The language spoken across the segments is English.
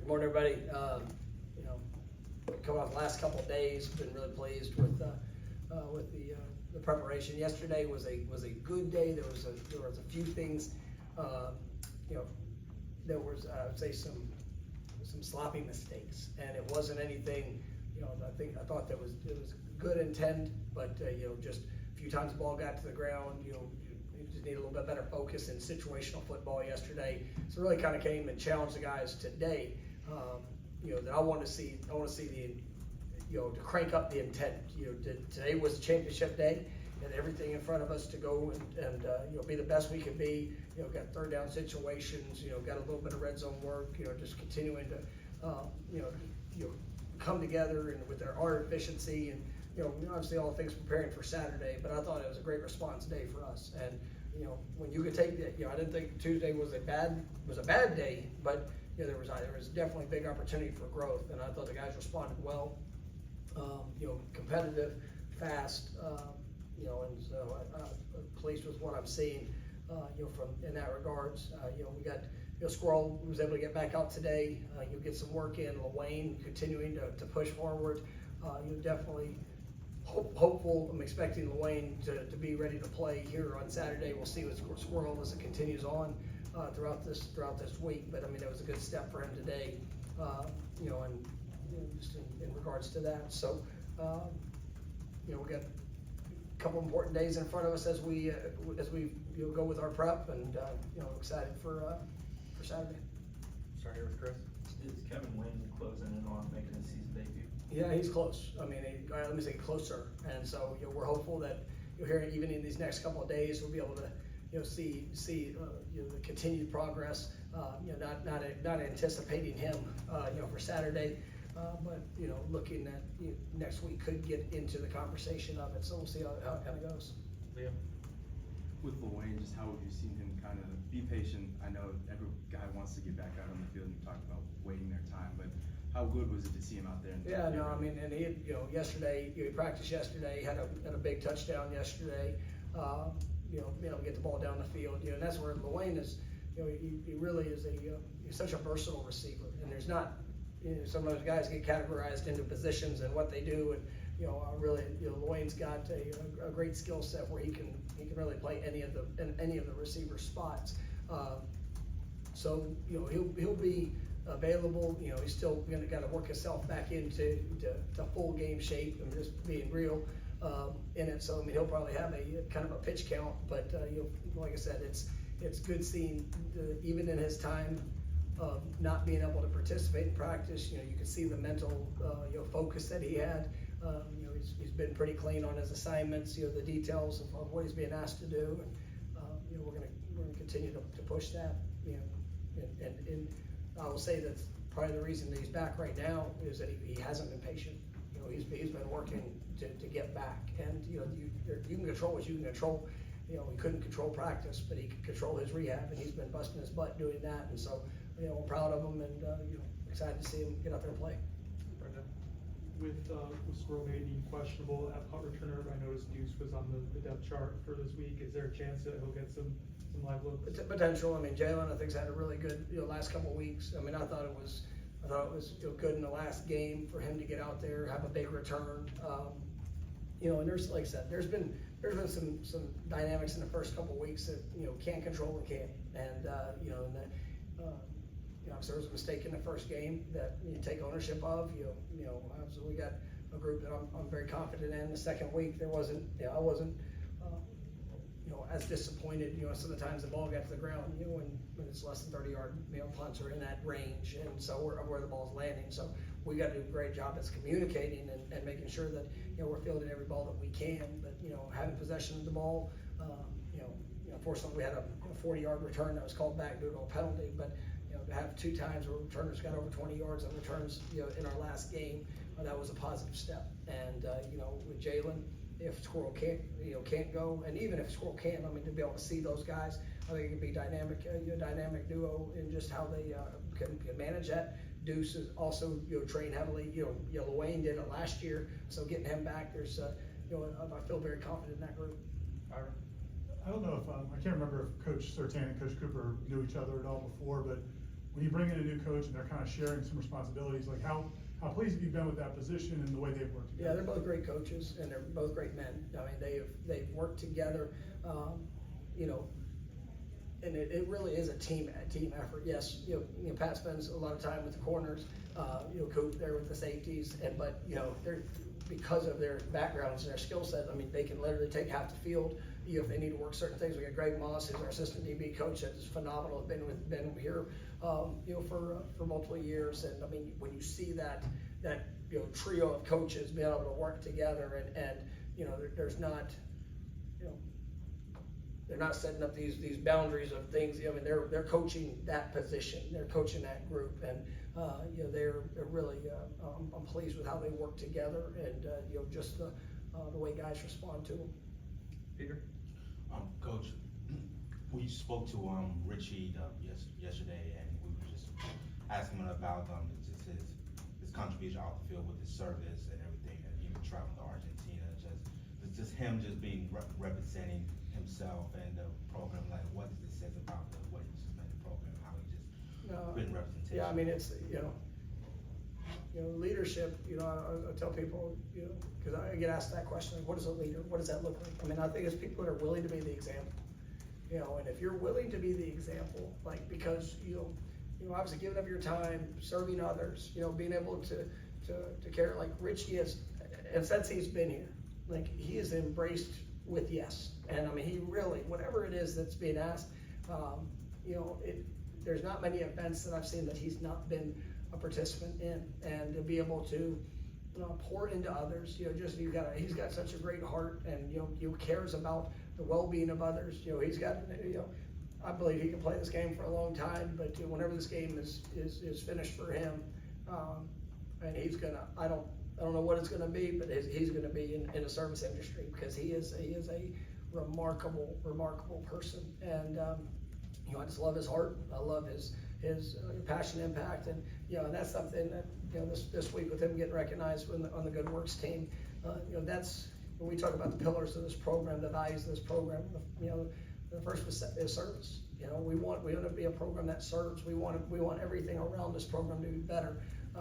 Good morning, everybody. Coming off the last couple of days, been really pleased with the preparation. Yesterday was a good day. There was a few things. There was I would say some sloppy mistakes, and it wasn't anything. I thought it was good intent, but just a few times the ball got to the ground. You just need a little bit better focus in situational football yesterday. So really kind of came and challenged the guys today. That I want to see to crank up the intent. Today was the championship day, and everything in front of us to go and be the best we can be. Got third down situations. Got a little bit of red zone work. Just continuing to come together and with our efficiency and obviously all things preparing for Saturday. But I thought it was a great response day for us. And when you could take that, I didn't think Tuesday was a bad day, but there was definitely big opportunity for growth, and I thought the guys responded well. Competitive, fast, and so I'm pleased with what I'm seeing, from in that regards. We got Squirrel was able to get back out today. You'll get some work in. Lawayne continuing to push forward. Definitely hopeful. I'm expecting Lawayne to be ready to play here on Saturday. We'll see with Squirrel as it continues on throughout this week. But I mean, it was a good step for him today. And just in regards to that. So, we got a couple important days in front of us as we go with our prep, and excited for Saturday. Start here with Chris. Is Kevin Wynn closing in on making his season debut? Yeah, he's close. I mean, let me say closer. And so, we're hopeful that here even in these next couple of days we'll be able to see the continued progress. Not anticipating him for Saturday, but looking at next week could get into the conversation of it. So we'll see how it kind of goes. Yeah. With Lawayne, just how have you seen him kind of be patient? I know every guy wants to get back out on the field, and you talked about waiting their time, but how good was it to see him out there? Yeah, no, I mean, and he, yesterday, he practiced yesterday, had a big touchdown yesterday. Get the ball down the field, and that's where Lawayne is. He really is he's such a versatile receiver, and there's not, some of those guys get categorized into positions and what they do, and really, Lawayne's got a great skill set where he can really play any of the receiver spots. So he'll be available. He's still got to work himself back into full game shape and just being real in it. So I mean, he'll probably have a kind of a pitch count, but like I said, it's good seeing even in his time of not being able to participate in practice. You can see the mental focus that he had. He's been pretty clean on his assignments. The details of what he's being asked to do, and we're gonna continue to push that. And I will say that probably the reason that he's back right now is that he hasn't been patient. He's been working to get back, and you can control what you can control. He couldn't control practice, but he could control his rehab, and he's been busting his butt doing that. And so, I'm proud of him, and excited to see him get out there and play. With Squirrel being questionable at punt returner, I noticed Deuce was on the depth chart for this week. Is there a chance that he'll get some live looks? Potential. I mean, Jalen, I think, has had a really good last couple of weeks. I mean, I thought it was good in the last game for him to get out there, have a big return. And there's, like I said, there's been some dynamics in the first couple of weeks that can't control and can't. And there was a mistake in the first game that you take ownership of. Obviously we got a group that I'm very confident in. The second week I wasn't as disappointed. Some of the times the ball got to the ground, when it's less than 30-yard punts are in that range, and so where the ball's landing. So we got to do a great job as communicating and making sure that we're fielding every ball that we can. But having possession of the ball, unfortunately we had a 40-yard return that was called back due to a penalty. But to have 2 times where returners got over 20 yards on returns, in our last game, that was a positive step. And with Jalen, if Squirrel can't go, and even if Squirrel can, I mean, to be able to see those guys, I think it could be dynamic duo in just how they can manage that. Deuce is also trained heavily. Lawayne did it last year, so getting him back, there's I feel very confident in that group. I don't know if I can't remember if Coach Sertan and Coach Cooper knew each other at all before, but when you bring in a new coach and they're kind of sharing some responsibilities, like how pleased have you been with that position and the way they've worked together? Yeah, they're both great coaches and they're both great men. I mean, they've worked together, you know, and it really is a team effort. Yes, you know, Pat spends a lot of time with the corners, you know, Coop there with the safeties, but you know, they're, because of their backgrounds and their skill set, I mean, they can literally take half the field, you know, if they need to work certain things. We got Greg Moss, who's our assistant DB coach, that's phenomenal, has been here, you know, for multiple years. And I mean, when you see that you know, trio of coaches being able to work together and you know, there's not, you know, they're not setting up these boundaries of things. I mean, they're coaching that position, they're coaching that group, and you know, they're really. I'm pleased with how they work together, and you know, just the way guys respond to them. Peter? Coach, we spoke to Richie yesterday, and we were just asking him about just his contribution out the field with his service and everything, and even traveling to Argentina. Just him just being representing himself and the program. Like, what does this say about what he's just made the program, how he just been representation? Yeah, I mean, it's you know, leadership. You know, I tell people, you know, because I get asked that question, like, what is a leader? What does that look like? I mean, I think it's people that are willing to be the example. You know, and if you're willing to be the example, like, because you know, obviously giving up your time, serving others, you know, being able to care, like Richie is, and since he's been here, like, he is embraced with yes. And I mean, he really, whatever it is that's being asked, you know, there's not many events that I've seen that he's not been a participant in, and to be able to pour into others, you know, just he's got such a great heart, and you know, he cares about the well-being of others. You know, he's got, you know, I believe he can play this game for a long time, but you know, whenever this game is finished for him, and he's gonna, I don't know what it's gonna be, but he's gonna be in the service industry, because he is a remarkable person. And you know, I just love his heart. I love his passion, impact, and you know, and that's something that, you know, this week with him getting recognized on the Good Works team, you know, that's when we talk about the pillars of this program, the values of this program. You know, the first is service. You know, we want to be a program that serves. We want everything around this program to be better,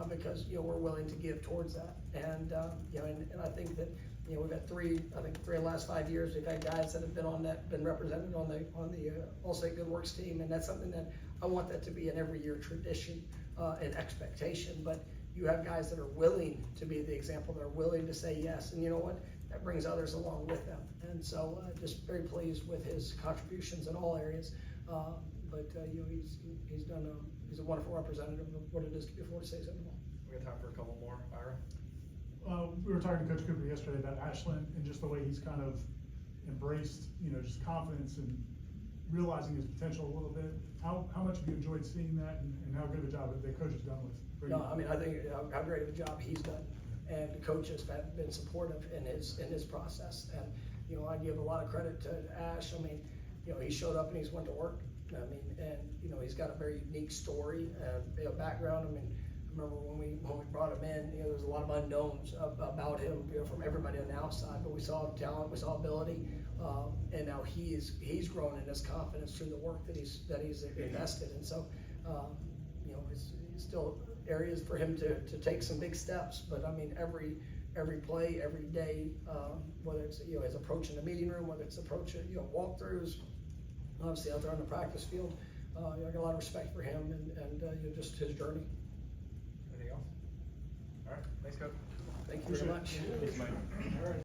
because you know, we're willing to give towards that. And you know, and I think that, you know, we've had three of the last 5 years, we've had guys that have been represented on the All-State Good Works team, and that's something that I want that to be an every year tradition and expectation. But you have guys that are willing to be the example, that are willing to say yes, and you know what? That brings others along with them. And so just very pleased with his contributions in all areas. But you know, he's a wonderful representative of what it is to be a Florida State Seminole. We got time for a couple more, Ira? We were talking to Coach Cooper yesterday about Ashland and just the way he's kind of embraced, you know, just confidence and realizing his potential a little bit. How much have you enjoyed seeing that, and how good of a job the coach has done with bringing No, I mean, I think how great of a job he's done, and the coaches have been supportive in his process. And you know, I give a lot of credit to Ash. I mean, you know, he showed up and he's went to work. I mean, and you know, he's got a very unique story, you know, background. I mean, I remember when we brought him in, you know, there's a lot of unknowns about him, you know, from everybody on the outside. But we saw talent, we saw ability, and now he's grown in his confidence through the work that he's invested. And so, you know, it's still areas for him to take some big steps. But I mean, every play, every day, whether it's, you know, his approach in the meeting room, whether it's approach, you know, walkthroughs, obviously out there on the practice field, you know, I got a lot of respect for him and you know, just his journey. Anything else? All right, thanks, Coach. Thank you very much. Thanks, Mike. All right.